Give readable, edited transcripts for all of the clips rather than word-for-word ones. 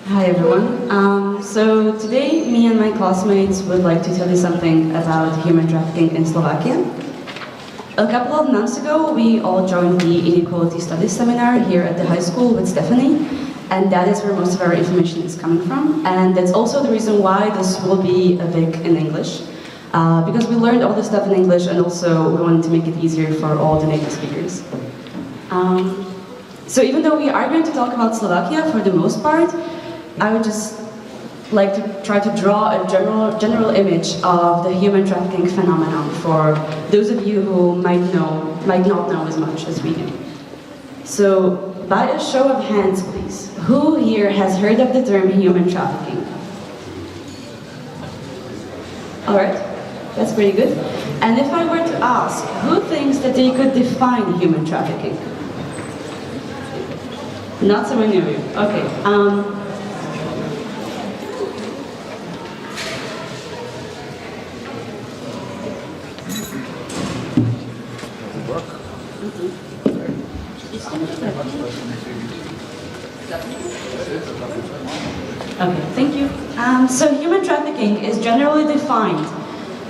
Hi everyone. So today me and my classmates would like to tell you something about human trafficking in Slovakia. A couple of months ago we all joined the Inequality Studies seminar here at the high school with Stephanie, and that is where most of our information is coming from, and that's also the reason why this will be a WICK in English. Because we learned all this stuff in English, and also we wanted to make it easier for all the native speakers. So even though we are going to talk about Slovakia for the most part, I would just like to try to draw a general image of the human trafficking phenomenon for those of you who might not know as much as we do. So, by a show of hands, please, who here has heard of the term human trafficking? Alright, that's pretty good. And if I were to ask, who thinks that they could define human trafficking? Not so many of you. Okay. Okay, thank you. So human trafficking is generally defined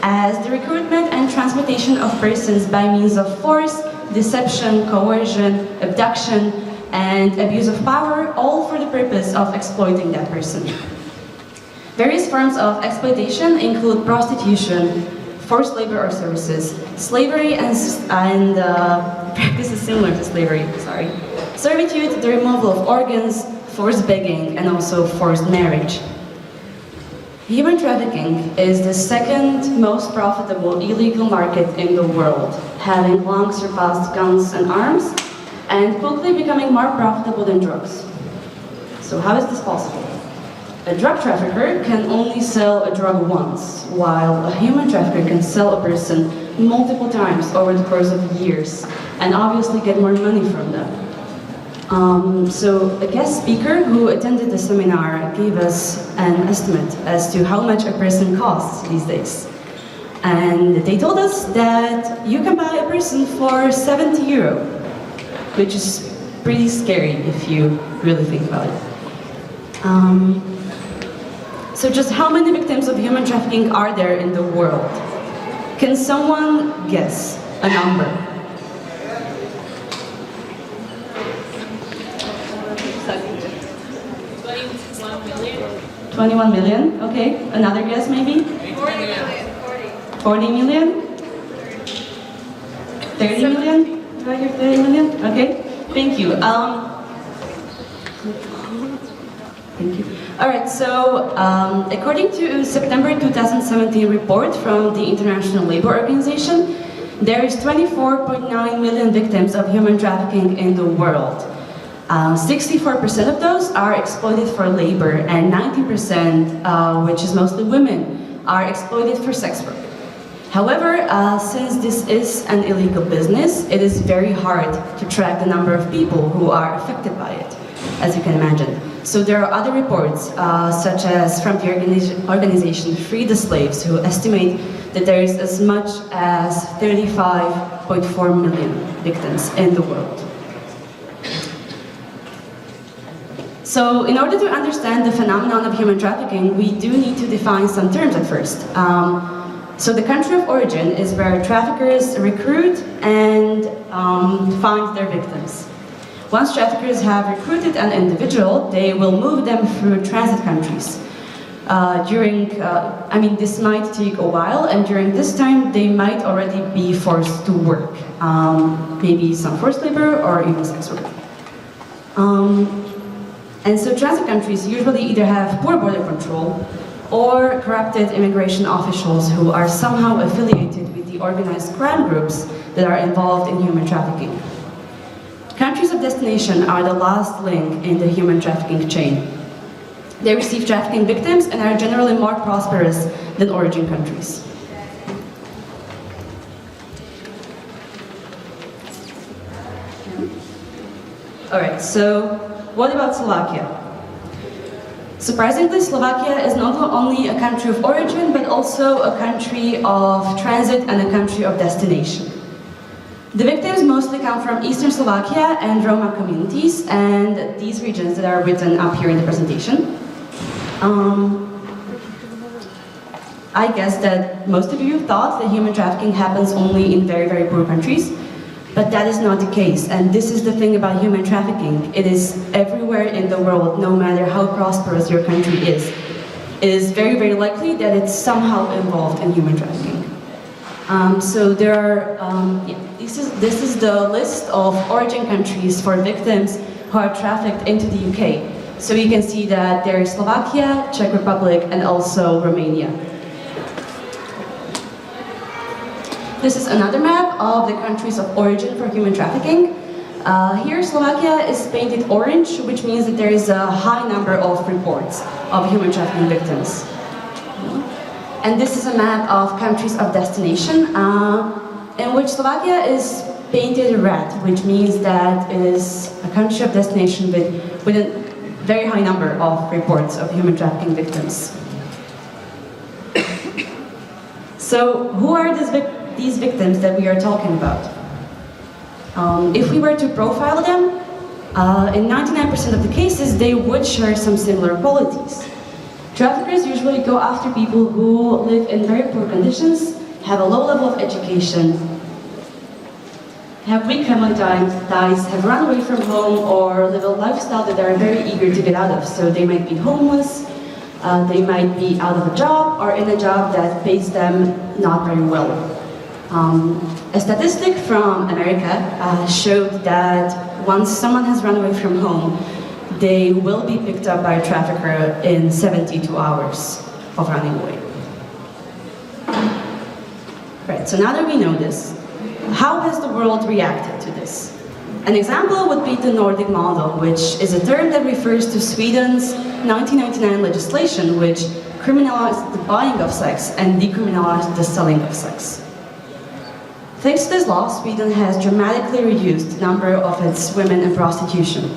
as the recruitment and transportation of persons by means of force, deception, coercion, abduction, and abuse of power, all for the purpose of exploiting that person. Various forms of exploitation include prostitution, forced labor or services, slavery and practices similar to slavery, servitude, the removal of organs, forced begging, and also forced marriage. Human trafficking is the second most profitable illegal market in the world, having long surpassed guns and arms, and quickly becoming more profitable than drugs. So how is this possible? A drug trafficker can only sell a drug once, while a human trafficker can sell a person multiple times over the course of years, and obviously get more money from them. So a guest speaker who attended the seminar gave us an estimate as to how much a person costs these days. And they told us that you can buy a person for 70 euro, which is pretty scary if you really think about it. So just how many victims of human trafficking are there in the world? Can someone guess a number? 21 million, okay. Another guess maybe? 40 million. 40 million? 30 million? Do I hear 30 million? Okay, thank you. Thank you. Alright, so according to a September 2017 report from the International Labour Organization, there is 24.9 million victims of human trafficking in the world. 64% of those are exploited for labor, and 90%, which is mostly women, are exploited for sex work. However, since this is an illegal business, it is very hard to track the number of people who are affected by it, as you can imagine. So there are other reports, such as from the organization Free the Slaves, who estimate that there is as much as 35.4 million victims in the world. So in order to understand the phenomenon of human trafficking, we do need to define some terms at first. So the country of origin is where traffickers recruit and find their victims. Once traffickers have recruited an individual, they will move them through transit countries. This might take a while, and during this time they might already be forced to work. Maybe some forced labor or even sex work. And so transit countries usually either have poor border control or corrupted immigration officials who are somehow affiliated with the organized crime groups that are involved in human trafficking. Countries of destination are the last link in the human trafficking chain. They receive trafficking victims and are generally more prosperous than origin countries. Alright, so what about Slovakia? Surprisingly, Slovakia is not only a country of origin, but also a country of transit and a country of destination. The victims mostly come from eastern Slovakia and Roma communities, and these regions that are written up here in the presentation. I guess that most of you thought that human trafficking happens only in very, very poor countries, but that is not the case. And this is the thing about human trafficking. It is everywhere in the world, no matter how prosperous your country is. It is very, very likely that it's somehow involved in human trafficking. So there are, this is the list of origin countries for victims who are trafficked into the UK. So you can see that there is Slovakia, Czech Republic, and also Romania. This is another map of the countries of origin for human trafficking. Here, Slovakia is painted orange, which means that there is a high number of reports of human trafficking victims. And this is a map of countries of destination, in which Slovakia is painted red, which means that it is a country of destination with a very high number of reports of human trafficking victims. So, who are these victims that we are talking about? If we were to profile them, in 99% of the cases, they would share some similar qualities. Traffickers usually go after people who live in very poor conditions, have a low level of education, have weak family ties, have run away from home, or live a lifestyle that they are very eager to get out of. So they might be homeless, they might be out of a job, or in a job that pays them not very well. A statistic from America showed that once someone has run away from home, they will be picked up by a trafficker in 72 hours of running away. Right, so now that we know this, how has the world reacted to this? An example would be the Nordic Model, which is a term that refers to Sweden's 1999 legislation, which criminalized the buying of sex and decriminalized the selling of sex. Thanks to this law, Sweden has dramatically reduced the number of its women in prostitution.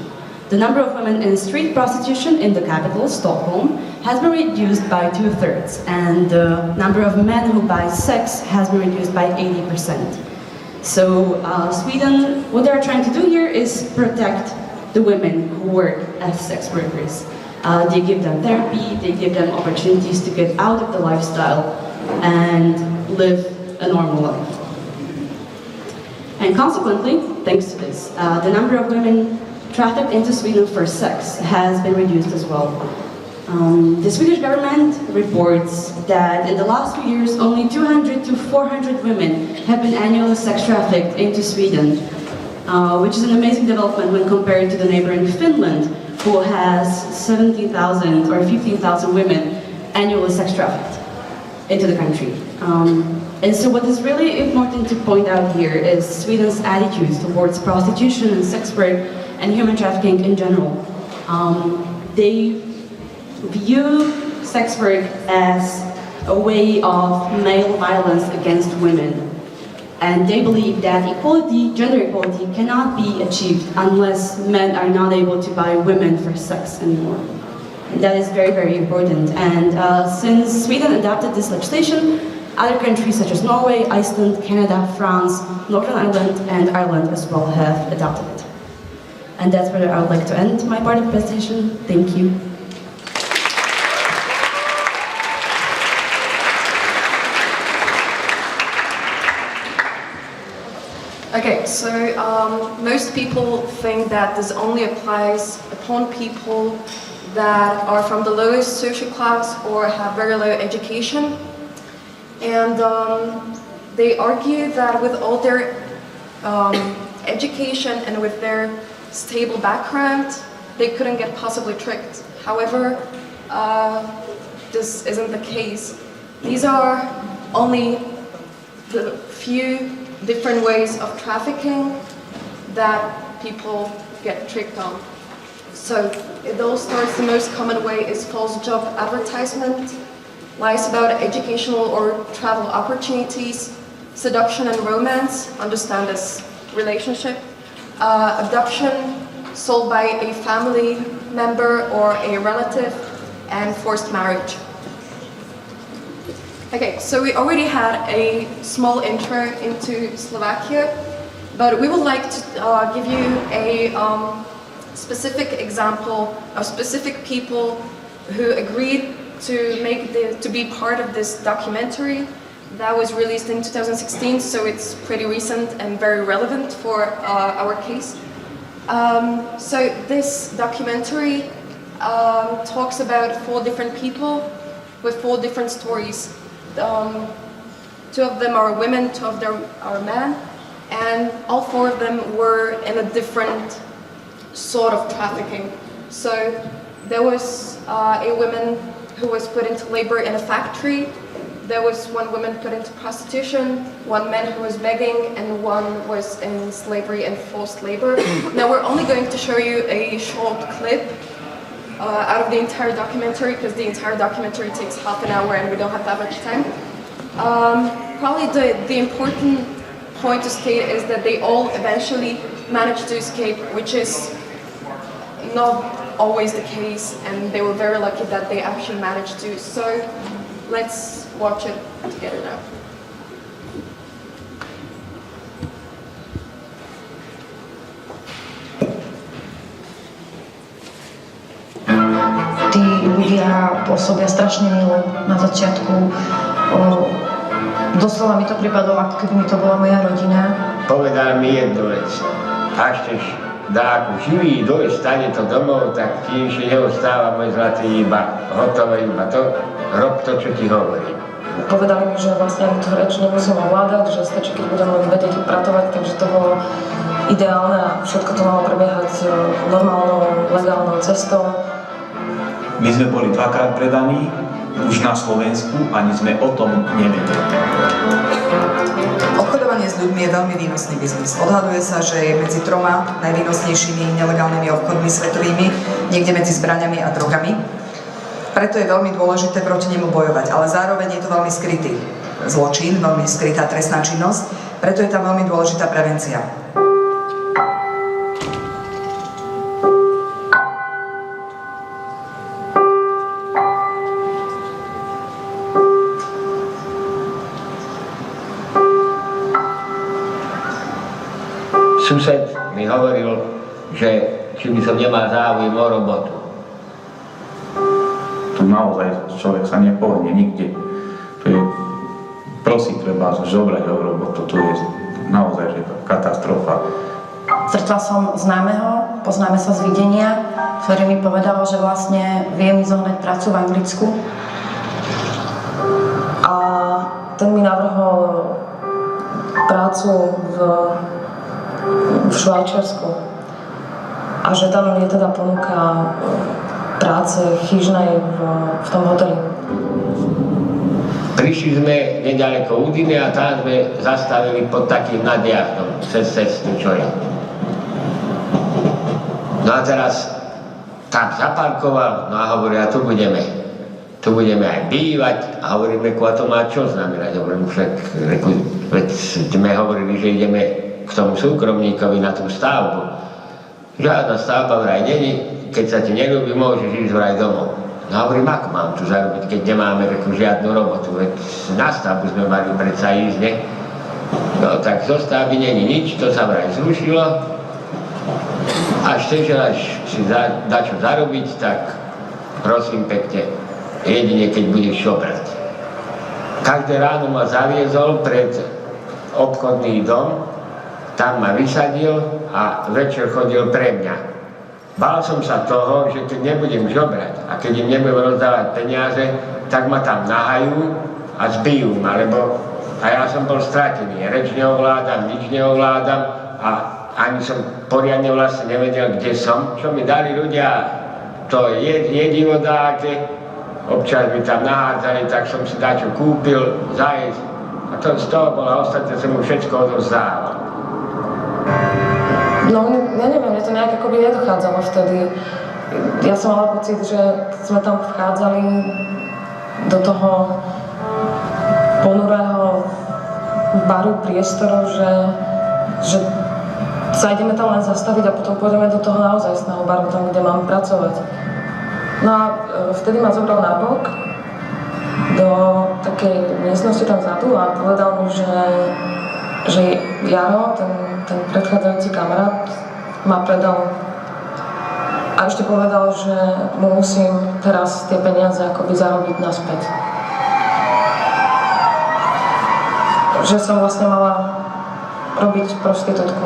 The number of women in street prostitution in the capital, Stockholm, has been reduced by 2/3, and the number of men who buy sex has been reduced by 80%. So Sweden, what they're trying to do here is protect the women who work as sex workers. They give them therapy, they give them opportunities to get out of the lifestyle and live a normal life. And consequently, thanks to this, the number of women trafficked into Sweden for sex has been reduced as well. The Swedish government reports that in the last few years, only 200 to 400 women have been annually sex trafficked into Sweden, which is an amazing development when compared to the neighboring Finland, who has 17,000 or 15,000 women annually sex trafficked into the country. And so what is really important to point out here is Sweden's attitudes towards prostitution and sex work and human trafficking in general. They view sex work as a way of male violence against women. And they believe that equality, gender equality, cannot be achieved unless men are not able to buy women for sex anymore. And that is very, very important. And since Sweden adopted this legislation, other countries such as Norway, Iceland, Canada, France, Northern Ireland, and Ireland as well have adopted it. And that's where I would like to end my part of the presentation. Thank you. Okay, so most people think that this only applies upon people that are from the lowest social class or have very low education. And they argue that with all their education and with their stable background, they couldn't get possibly tricked. However, this isn't the case. These are only the few different ways of trafficking that people get tricked on. So it all starts, the most common way is false job advertisement, lies about educational or travel opportunities, seduction and romance, understand this relationship, abduction, sold by a family member or a relative, and forced marriage. Okay, so we already had a small intro into Slovakia, but we would like to give you a specific example of specific people who agreed to be part of this documentary that was released in 2016, so it's pretty recent and very relevant for our case. So this documentary talks about 4 different people with 4 different stories. 2 of them are women, 2 of them are men, and all 4 of them were in a different sort of trafficking. So there was a woman who was put into labor in a factory. There was 1 woman put into prostitution, 1 man who was begging, and 1 was in slavery and forced labor. Now we're only going to show you a short clip out of the entire documentary, because the entire documentary takes half an hour and we don't have that much time. Probably the important point to state is that they all eventually managed to escape, which is not always the case, and they were very lucky that they actually managed to. So let's watch it together now. Tí ľudia pôsobia strašne milo na začiatku. Doslova mi to pripadalo, ako keby mi to bola moja rodina. Povedal mi jednu vec. Až tež dáku živý dojsť, stane to domov, tak ti ešte neostáva, môj zlatý, iba hotové, iba to, rob to, čo ti hovorím. Povedali mi, že vlastne ani tú reč nemusím ovládať, že stačí, keď budem len vedieť upratovať, takže to bolo ideálne a všetko to malo prebiehať normálnou, legálnou cestou. My sme boli 2-krát predaní, už na Slovensku, ani sme o tom nevedeli. Obchodovanie s ľuďmi je veľmi výnosný biznis. Odhaduje sa, že je medzi 3 najvýnosnejšími nelegálnymi obchodmi svetovými, niekde medzi zbraňami a drogami. Preto je veľmi dôležité proti nemu bojovať, ale zároveň je to veľmi skrytý zločin, veľmi skrytá trestná činnosť, preto je tam veľmi dôležitá prevencia. Sused mi hovoril, že či by som nemal záujem o robotu. Tu naozaj človek sa nepohne nikde. To je, prosí, treba zobrať o robotu, to je naozaj že katastrofa. Stretla som známeho, poznáme sa z videnia, ktorý mi povedal, že vlastne vie mi zohnať prácu v Anglicku. A ten mi navrhol prácu v Švajčiarsku. A že tam je teda ponuka práce chyžnej v tom hoteli. Prišli sme nedaleko Udine a tam sme zastavili pod takým nadjazdom cez cestu, čo je. No a teraz tam zaparkoval, no a hovorí, a tu budeme aj bývať. A hovorím, a to má čo znamenať? Hovorím, však, veď sme hovorili, že ideme k tomu súkromníkovi na tú stavbu. Žiadna stavba vraj není, keď sa ti neľúbi, môžeš ísť vraj domov. No hovorím, ako mám tu zarobiť, keď nemáme žiadnu robotu, veď na stavbu sme mali predsa ísť, ne? No tak zo stavby není nič, to sa vraj zrušilo. Až si dá čo zarobiť, tak prosím pekne, jedine keď budeš šobrať. Každé ráno ma zaviezol pred obchodný dom, tam ma vysadil a večer chodil pre mňa. Bál som sa toho, že keď nebudem žobrať a keď im nebudem rozdávať peniaze, tak ma tam nahajú a zbijú ma, lebo a ja som bol stratený. Reč neovládam, nič neovládam a ani som poriadne vlastne nevedel, kde som. Čo mi dali ľudia, to jedivo dáke, občas mi tam nahádzali, tak som si dačo kúpil, zajesť a to z toho bola, ostatné som mu všetko odovzdával. No, ja neviem, mne to nejak akoby nedochádzalo vtedy. Ja som mala pocit, že keď sme tam vchádzali do toho ponurého baru priestoru, že sa ideme tam len zastaviť a potom pôjdeme do toho naozajstného baru, tam, kde mám pracovať. No a vtedy ma zobral na bok do takej miestnosti tam vzadu a povedal mi, že Jaro, ten predchádzajúci kamarát, ma predal A ešte povedal, že mu musím teraz tie peniaze akoby zarobiť naspäť. Že som vlastne mala robiť prostitútku.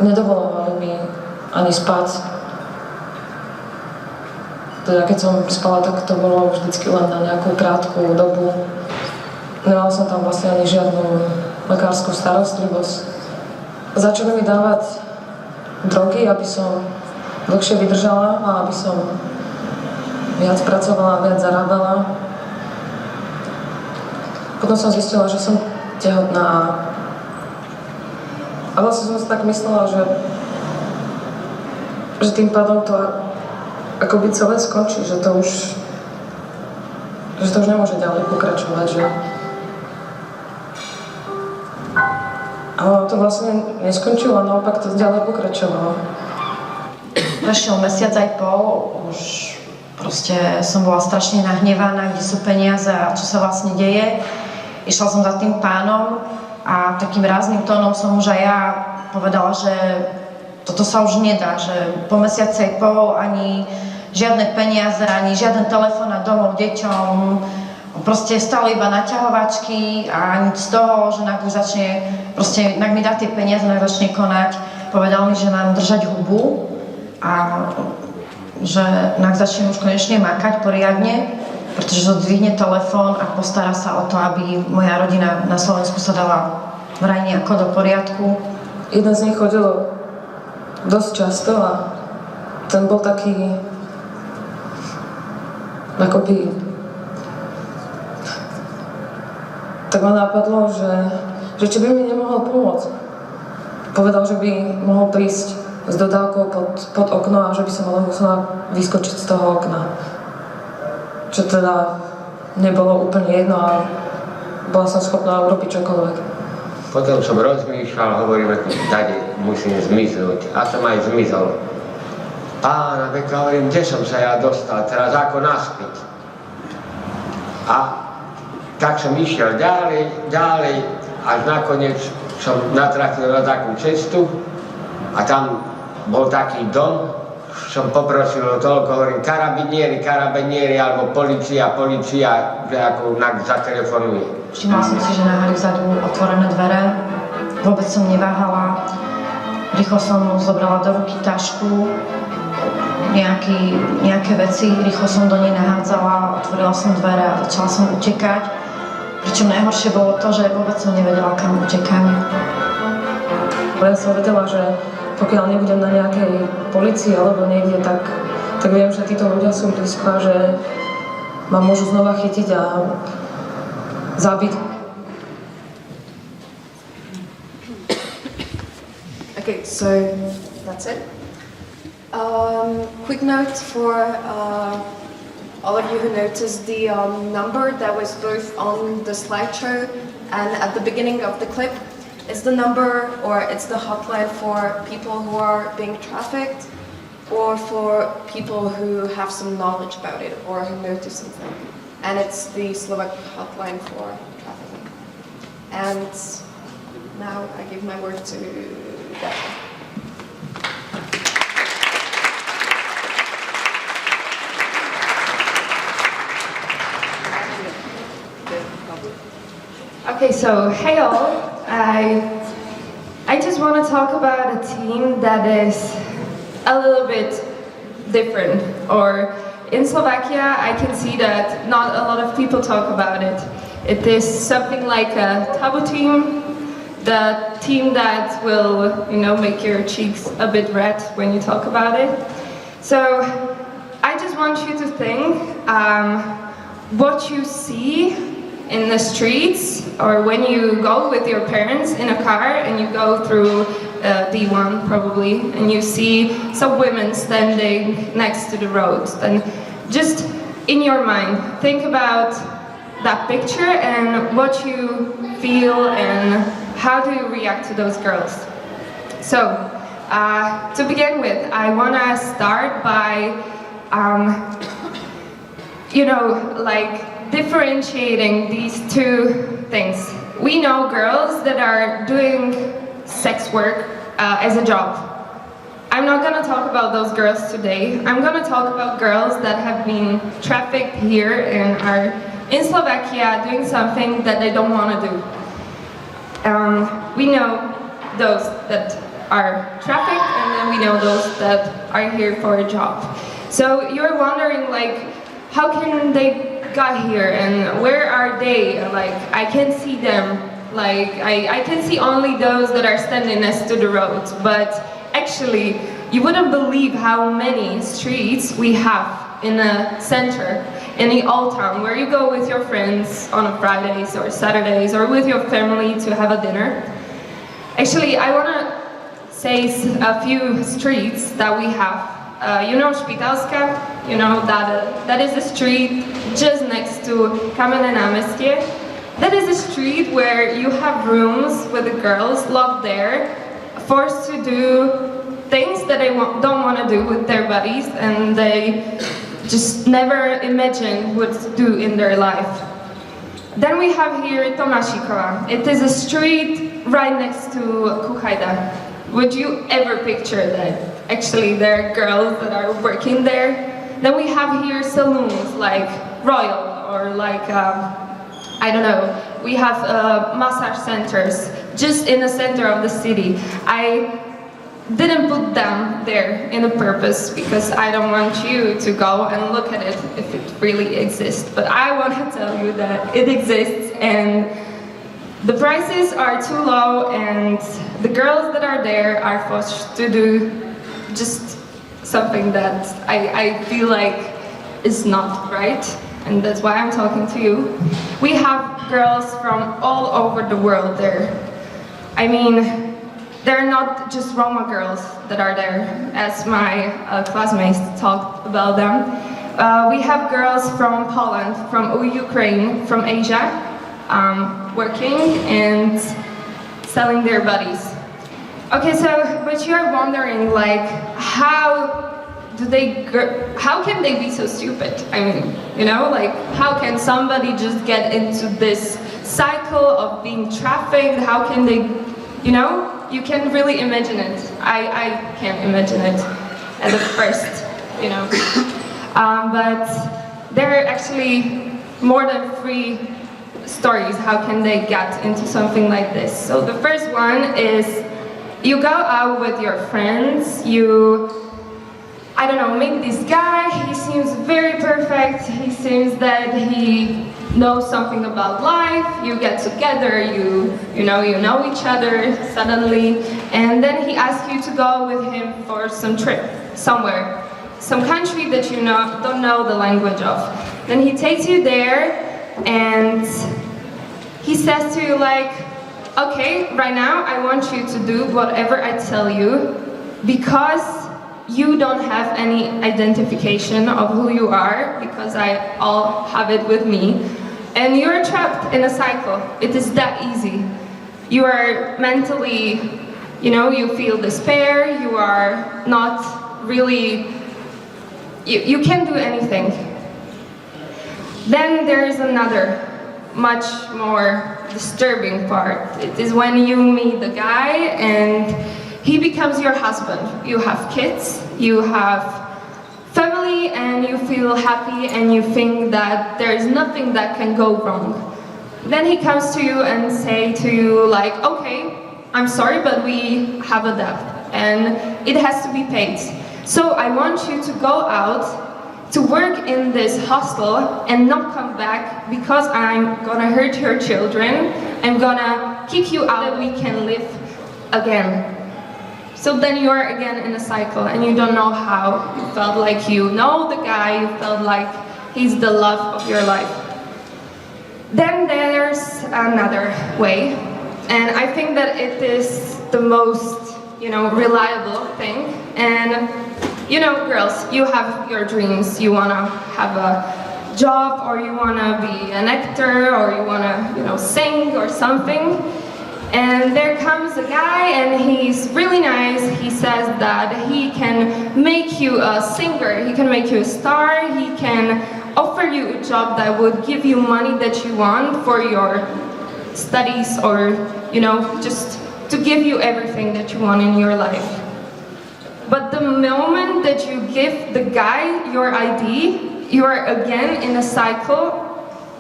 Nedovolovali mi ani spať. Teda keď som spala, tak to bolo vždycky len na nejakú krátku dobu. Nemala som tam vlastne ani žiadnu lekárskú starostlivosť. Začali mi dávať drogy, aby som dlhšie vydržala a aby som viac pracovala, viac zarábala. Potom som zistila, že som tehotná. A vlastne som si tak myslela, že tým pádom to akoby celé skončí, že to už nemôže ďalej pokračovať, že... Ale to vlastne neskončilo, naopak to ďalej pokračovalo. Prešiel mesiac aj pol, už proste som bola strašne nahnevaná, kde sú peniaze a čo sa vlastne deje. Išla som za tým pánom a takým rázným tónom som už aj ja povedala, že toto sa už nedá, že po mesiaci aj pol ani žiadne peniaze, ani žiaden telefón domov deťom, proste stále iba naťahovačky a nič z toho, že nak začne, proste nak mi dá tie peniaze, nak začne konať. Povedal mi, že mám držať hubu a že nak začnem už konečne makať poriadne, pretože zdvihne telefón a postará sa o to, aby moja rodina na Slovensku sa dala vraj nejako do poriadku. Jeden z nich chodil dosť často a ten bol taký akoby tak ma napadlo, že či by mi nemohol pomôcť. Povedal, že by mohol prísť s dodávkou pod okno a že by som ale musela vyskočiť z toho okna. Čo teda nebolo úplne jedno a bola som schopná urobiť čokoľvek. Potom som rozmýšľal, hovorím, tady musím zmiznúť. A som aj zmizol. Pána veka, hovorím, kde som sa ja dostal, teraz ako naspäť. A tak som išiel ďalej, až nakoniec som natrafil na takú cestu a tam bol taký dom, som poprosil o toľko, hovorím, karabinieri, alebo policia, že ako zatelefonuje. Všimla som si, že nahali vzadu otvorené dvere, vôbec som neváhala, rýchlo som zobrala do ruky tašku, nejaké veci, rýchlo som do nej nahádzala, otvorila som dvere a začala som utekať. Pričom najhoršie bolo to, že vôbec som nevedela, kam utekám. Ja som vedela, že pokiaľ nebudem na nejakej policii alebo niekde, tak viem, že títo ľudia sú blízko a že ma môžu znova chytiť a zabiť. Okay, so that's it. Quick note for all of you who noticed the number that was both on the slideshow and at the beginning of the clip. It's the number, or it's the hotline for people who are being trafficked, or for people who have some knowledge about it, or who notice something. And it's the Slovak hotline for trafficking. And now I give my word to Daphne. Okay, so hey all, I just want to talk about a team that is a little bit different. Or in Slovakia, I can see that not a lot of people talk about it. It is something like a taboo team, the team that will, make your cheeks a bit red when you talk about it. So I just want you to think what you see in the streets, or when you go with your parents in a car and you go through D1 probably, and you see some women standing next to the road, then just in your mind, think about that picture and what you feel and how do you react to those girls. So, to begin with, I want to start by, differentiating these two things. We know girls that are doing sex work as a job. I'm not gonna talk about those girls today. I'm gonna talk about girls that have been trafficked here and are in Slovakia doing something that they don't wanna do. We know those that are trafficked, and then we know those that are here for a job. So you're wondering, like, how can they got here and where are they? Like, I can't see them. Like, I can see only those that are standing next to the road. But actually, you wouldn't believe how many streets we have in the center, in the old town, where you go with your friends on a Fridays or Saturdays or with your family to have a dinner. Actually, I want to say a few streets that we have. You know Špitalska, you know that is a street just next to Kamenné námestie. That is a street where you have rooms with the girls locked there, forced to do things that they don't want to do with their buddies, and they just never imagine what to do in their life. Then we have here Tomášikova. It is a street right next to Kuchajda. Would you ever picture that? Actually, there are girls that are working there. Then we have here saloons like Royal or like, I don't know, we have massage centers just in the center of the city. I didn't put them there in a purpose because I don't want you to go and look at it if it really exists. But I want to tell you that it exists, and the prices are too low, and the girls that are there are forced to do just something that I feel like is not right, and that's why I'm talking to you. We have girls from all over the world there. I mean, they're not just Roma girls that are there, as my classmates talked about them. We have girls from Poland, from Ukraine, from Asia, working and selling their bodies. Okay, so, but you're wondering, like, how can they be so stupid? I mean, you know, like, how can somebody just get into this cycle of being trafficked? How can they, you know, you can really imagine it. I can't imagine it at the first, you know. But there are actually more than 3 stories how can they get into something like this. So the first one is you go out with your friends, I don't know, meet this guy, he seems very perfect, he seems that he knows something about life, you get together, you know each other suddenly, and then he asks you to go with him for some trip somewhere, some country that you don't know the language of. Then he takes you there and he says to you, like, okay, right now I want you to do whatever I tell you because you don't have any identification of who you are, because I all have it with me, and you're trapped in a cycle. It is that easy. You are mentally, you know, you feel despair, you are not really, you can't do anything. Then there is another much more disturbing part. It is when you meet the guy and he becomes your husband. You have kids, you have family, and you feel happy and you think that there is nothing that can go wrong. Then he comes to you and say to you, like, okay, I'm sorry, but we have a debt and it has to be paid. So I want you to go out to work in this hostel and not come back because I'm gonna hurt your children. I'm gonna kick you out that we can live again. So then you are again in a cycle and you don't know how. You felt like you know the guy, you felt like he's the love of your life. Then there's another way, and I think that it is the most, you know, reliable thing. And you know, girls, you have your dreams. You wanna have a job, or you wanna be an actor, or you wanna, you know, sing or something. And there comes a guy and he's really nice. He says that he can make you a singer, he can make you a star, he can offer you a job that would give you money that you want for your studies, or just to give you everything that you want in your life. But the moment that you give the guy your ID, you are again in a cycle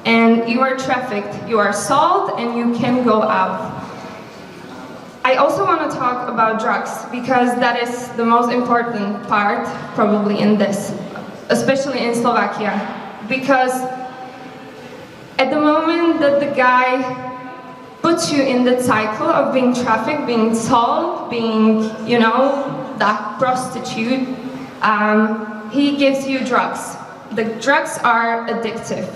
and you are trafficked. You are sold and you can go out. I also want to talk about drugs, because that is the most important part probably in this, especially in Slovakia. Because at the moment that the guy puts you in the cycle of being trafficked, being sold, being, that prostitute, he gives you drugs. The drugs are addictive.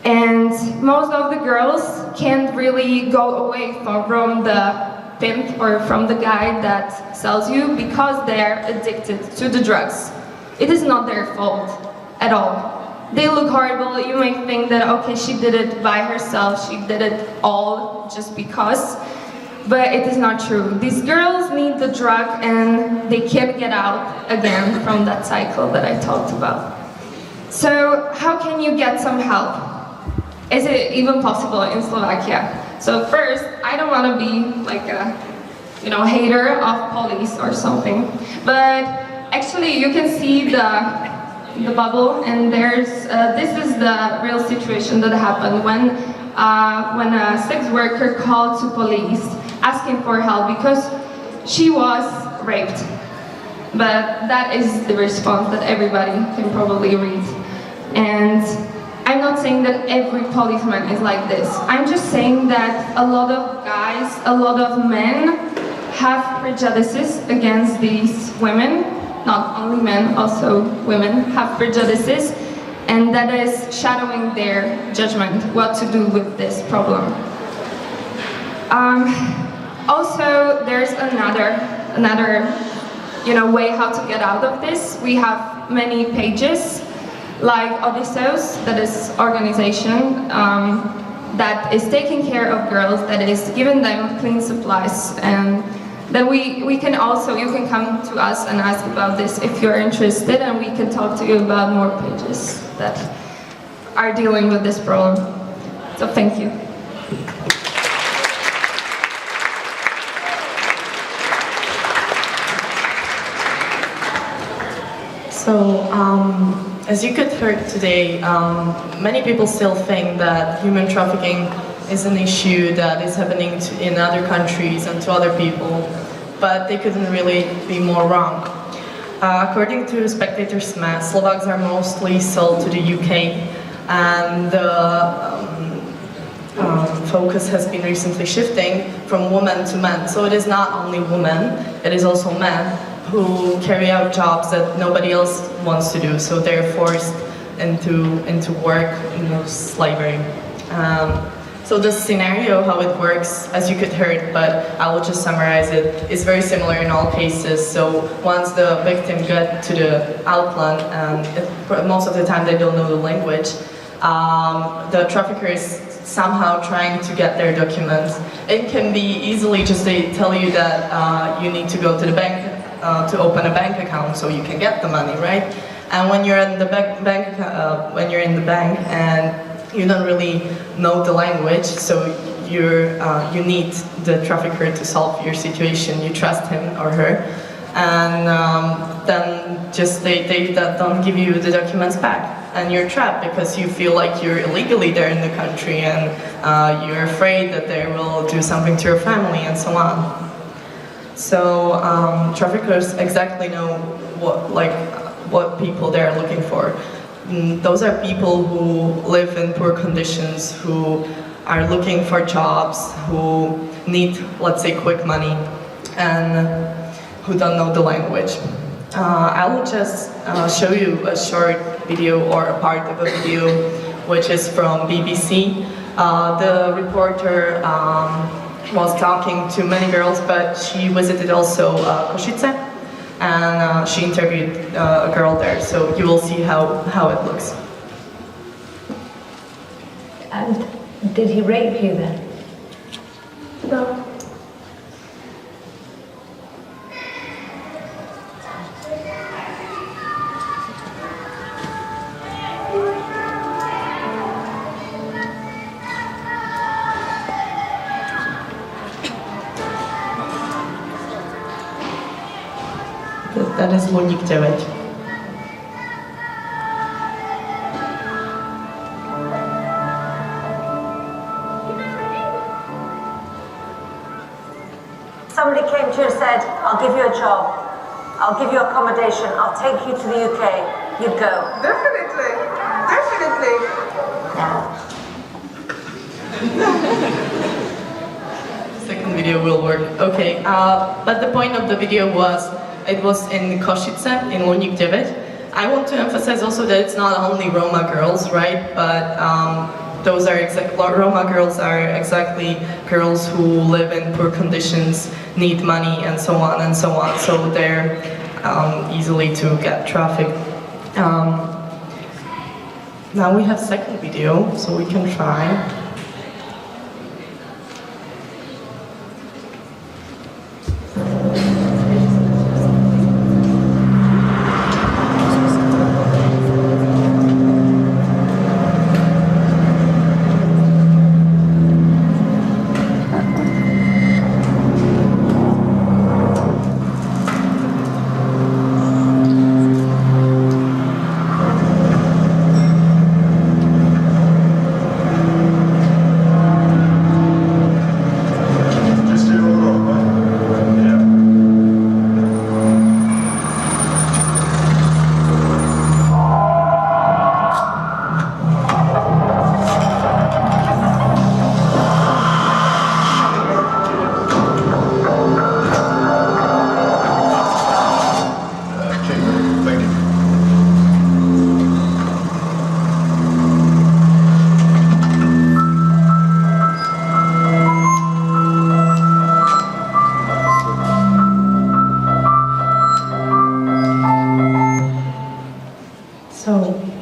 And most of the girls can't really go away from the pimp or from the guy that sells you, because they're addicted to the drugs. It is not their fault at all. They look horrible. You may think that, okay, she did it by herself, she did it all just because, but it is not true. These girls need the drug and they can't get out again from that cycle that I talked about. So how can you get some help? Is it even possible in Slovakia? So first, I don't want to be like a, hater of police or something, but actually you can see the bubble, and there's this is the real situation that happened when a sex worker called to police asking for help because she was raped. But that is the response that everybody can probably read. And I'm not saying that every policeman is like this. I'm just saying that a lot of guys, a lot of men have prejudices against these women. Not only men, also women have prejudices, and that is shadowing their judgment what to do with this problem. Also, there's another way how to get out of this. We have many pages like Odysseus, that is organization that is taking care of girls, that is giving them clean supplies, and then you can come to us and ask about this if you're interested, and we can talk to you about more pages that are dealing with this problem. So thank you. So, as you could hear today, many people still think that human trafficking is an issue that is happening in other countries and to other people, but they couldn't really be more wrong. According to Spectator's math, Slovaks are mostly sold to the UK, and the focus has been recently shifting from women to men. So it is not only women, it is also men who carry out jobs that nobody else wants to do, so they're forced into work, slavery. So the scenario, how it works, as you could hear, but I will just summarize it, is very similar in all cases. So once the victim get to the outland, and most of the time they don't know the language, the trafficker is somehow trying to get their documents. It can be easily just they tell you that you need to go to the bank to open a bank account so you can get the money, right? And when you're in the when you're in the bank and you don't really know the language, so you need the trafficker to solve your situation. You trust him or her, and then just they don't give you the documents back, and you're trapped because you feel like you're illegally there in the country, and you're afraid that they will do something to your family and so on. So traffickers exactly know what people they're looking for. Those are people who live in poor conditions, who are looking for jobs, who need, let's say, quick money, and who don't know the language. I will just show you a short video or a part of a video which is from BBC. The reporter was talking to many girls, but she visited also Košice, and she interviewed a girl there, so you will see how it looks. And did he rape you then? No. that is Luník 9. Somebody came to you and said, I'll give you a job, I'll give you accommodation, I'll take you to the UK, you'd go. Definitely, definitely. Second video will work. Okay, but the point of the video was, it was in Košice, in Luník 9. I want to emphasize also that it's not only Roma girls, right? But those are Roma girls are exactly girls who live in poor conditions, need money, and so on and so on. So they're easily to get trafficked. Now we have second video, so we can try.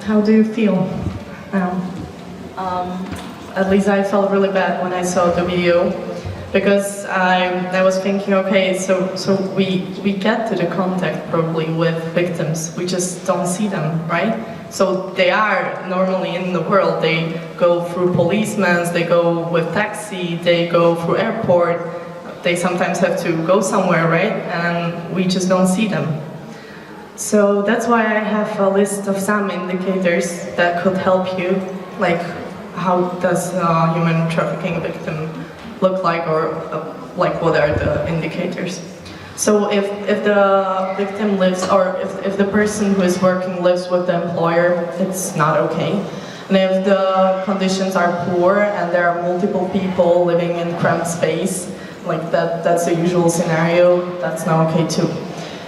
How do you feel now? At least I felt really bad when I saw the video, because I was thinking, okay, so we get to the contact probably with victims, we just don't see them, right? So they are normally in the world, they go through policemen, they go with taxi, they go through airport, they sometimes have to go somewhere, right? And we just don't see them. So that's why I have a list of some indicators that could help you, like how does a human trafficking victim look like, or like what are the indicators. So if the victim lives, or if the person who is working lives with the employer, it's not okay. And if the conditions are poor and there are multiple people living in cramped space, like that's a usual scenario, that's not okay too.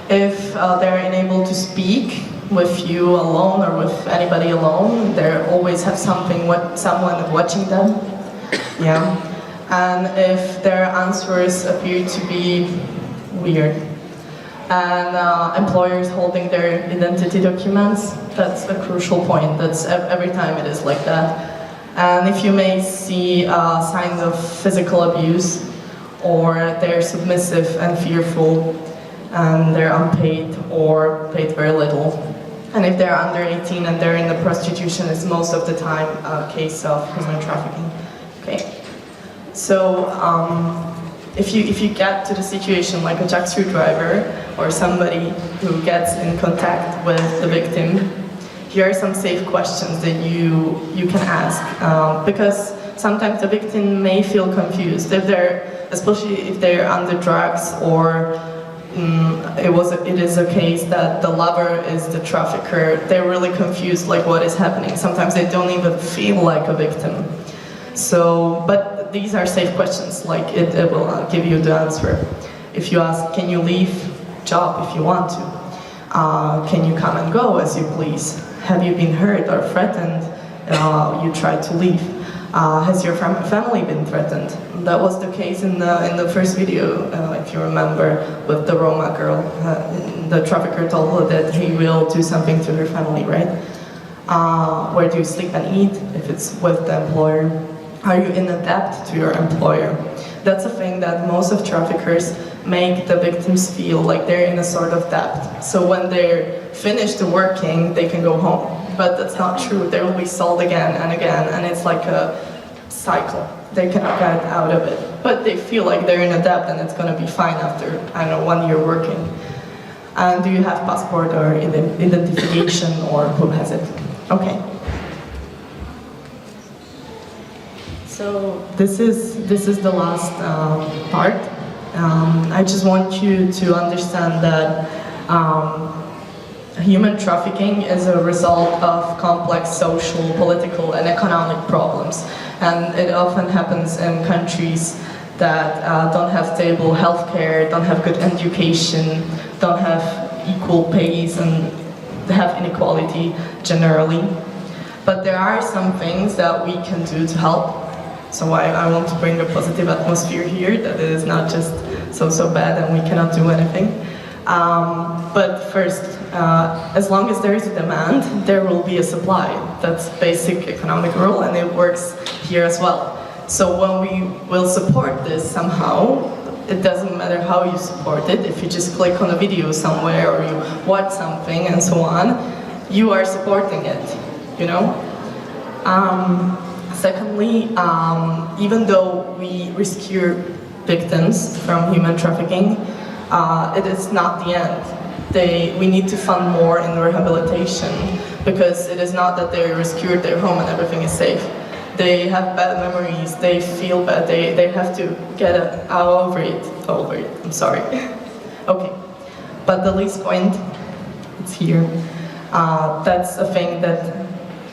If they're unable to speak with you alone or with anybody alone, they always have someone watching them. Yeah. And if their answers appear to be weird. And employers holding their identity documents, that's a crucial point. That's every time it is like that. And if you may see signs of physical abuse, or they're submissive and fearful, and they're unpaid or paid very little. And if they're under 18 and they're in the prostitution, it's most of the time a case of human trafficking. Okay. So if you get to the situation like a jack screwdriver or somebody who gets in contact with the victim, here are some safe questions that you can ask, because sometimes the victim may feel confused especially if they're under drugs, or it is a case that the lover is the trafficker. They're really confused, like what is happening. Sometimes they don't even feel like a victim. So, but these are safe questions, like it will give you the answer. If you ask, can you leave job if you want to? Can you come and go as you please? Have you been hurt or threatened? You tried to leave. Has your family been threatened? That was the case in the first video, if you remember, with the Roma girl. The trafficker told her that he will do something to her family, right? Where do you sleep and eat, if it's with the employer? Are you in a debt to your employer? That's a thing that most of traffickers make the victims feel like they're in a sort of debt. So when they're finished working, they can go home. But that's not true. They will be sold again and again, and it's like a cycle. They cannot get out of it. But they feel like they're in a debt and it's going to be fine after, I don't know, 1 year working. And do you have passport or identification, or who has it? Okay. So this is the last part. I just want you to understand that human trafficking is a result of complex social, political, and economic problems, and it often happens in countries that don't have stable healthcare, don't have good education, don't have equal pays, and have inequality generally. But there are some things that we can do to help. So I want to bring a positive atmosphere here, that it is not just so bad and we cannot do anything. But first, as long as there is a demand, there will be a supply. That's basic economic rule, and it works here as well. So when we will support this somehow, it doesn't matter how you support it. If you just click on a video somewhere or you watch something and so on, you are supporting it, you know? Secondly, even though we rescue victims from human trafficking, it is not the end. We need to fund more in rehabilitation, because it is not that they rescued their home and everything is safe. They have bad memories, they feel bad, they have to get over it, I'm sorry. Okay, but the least point, it's here. That's a thing that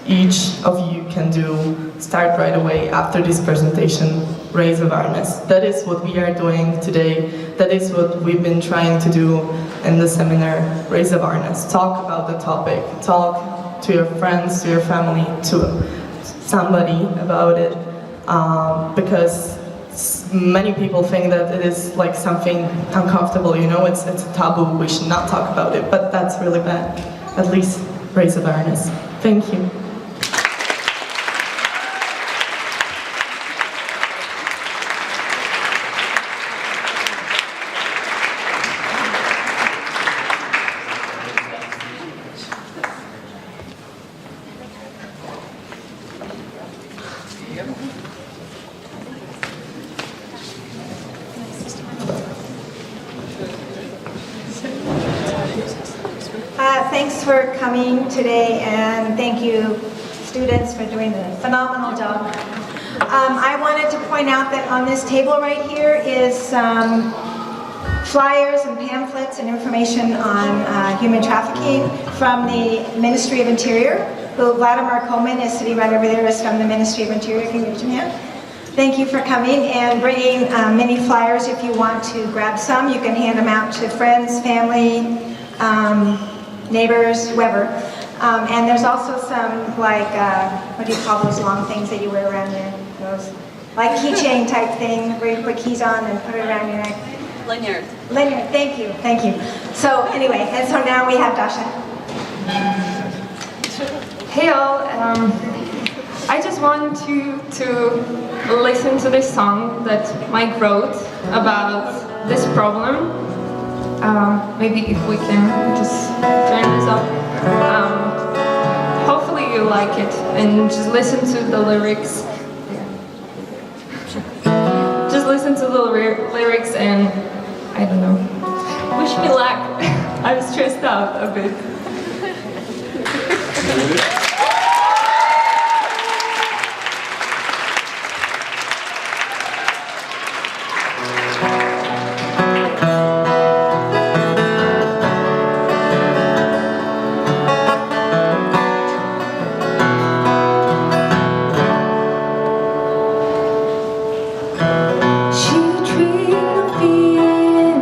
each of you can do. Start right away after this presentation, raise awareness. That is what we are doing today. That is what we've been trying to do in the seminar, raise awareness. Talk about the topic, talk to your friends, to your family, to somebody about it, because many people think that it is like something uncomfortable, you know, it's a taboo, we should not talk about it, but that's really bad. At least raise awareness. Thank you. Thanks for coming today, and thank you, students, for doing a phenomenal job. I wanted to point out that on this table right here is flyers and pamphlets and information on human trafficking from the Ministry of Interior, who Vladimir Koman is sitting right over there, is from the Ministry of Interior. Can you raise your hand? Thank you for coming and bringing many flyers. If you want to grab some, you can hand them out to friends, family, neighbors, whoever. And there's also some, like, what do you call those long things that you wear around your nose? Like keychain type thing, where you put keys on and put it around your neck. Lanyard. Lanyard, thank you, thank you. So anyway, and so now we have Dasha. Hey all, I just want you to listen to this song that Mike wrote about this problem. Maybe if we can just turn this up. Hopefully you like it, and just listen to the lyrics. Just listen to the lyrics, and I don't know. Wish me luck. I'm stressed out a bit. She dreamed of being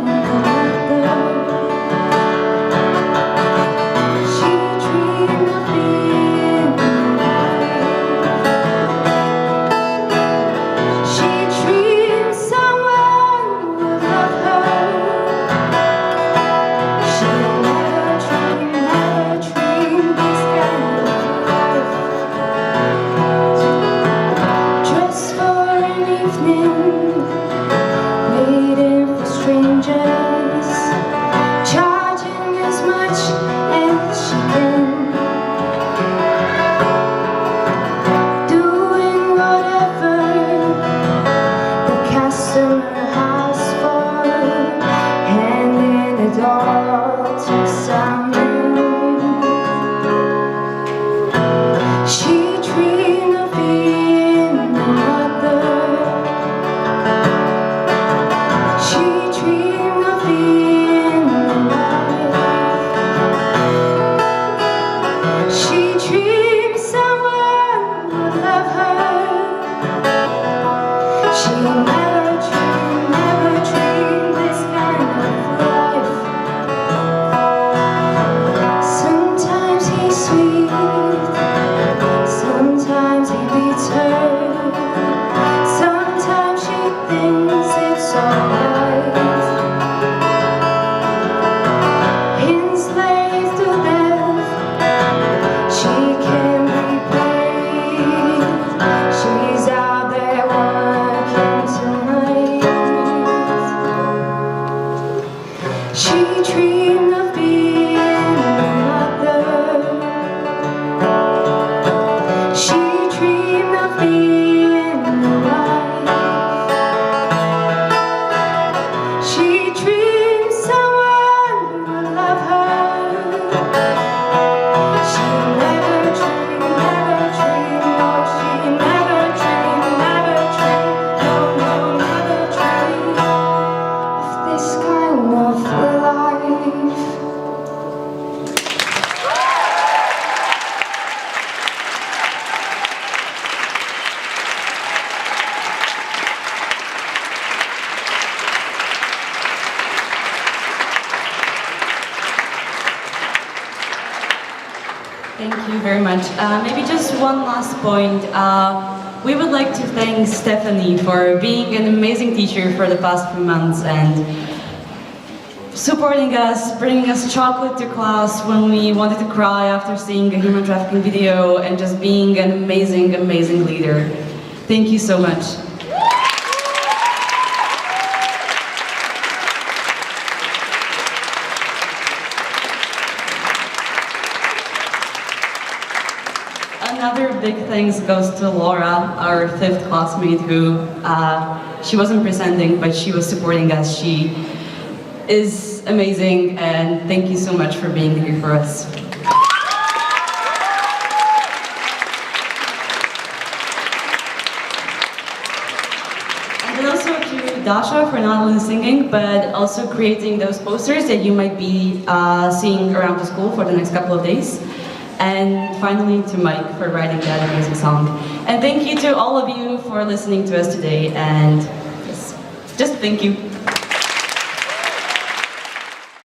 you very much. Maybe just one last point. We would like to thank Stephanie for being an amazing teacher for the past few months and supporting us, bringing us chocolate to class when we wanted to cry after seeing a human trafficking video, and just being an amazing, amazing leader. Thank you so much. Another big thanks goes to Laura, our 5th classmate, who she wasn't presenting, but she was supporting us. She is amazing, and thank you so much for being here for us. And then also to Dasha for not only singing, but also creating those posters that you might be seeing around the school for the next couple of days. And finally to Mike for writing that amazing song. And thank you to all of you for listening to us today, and just thank you.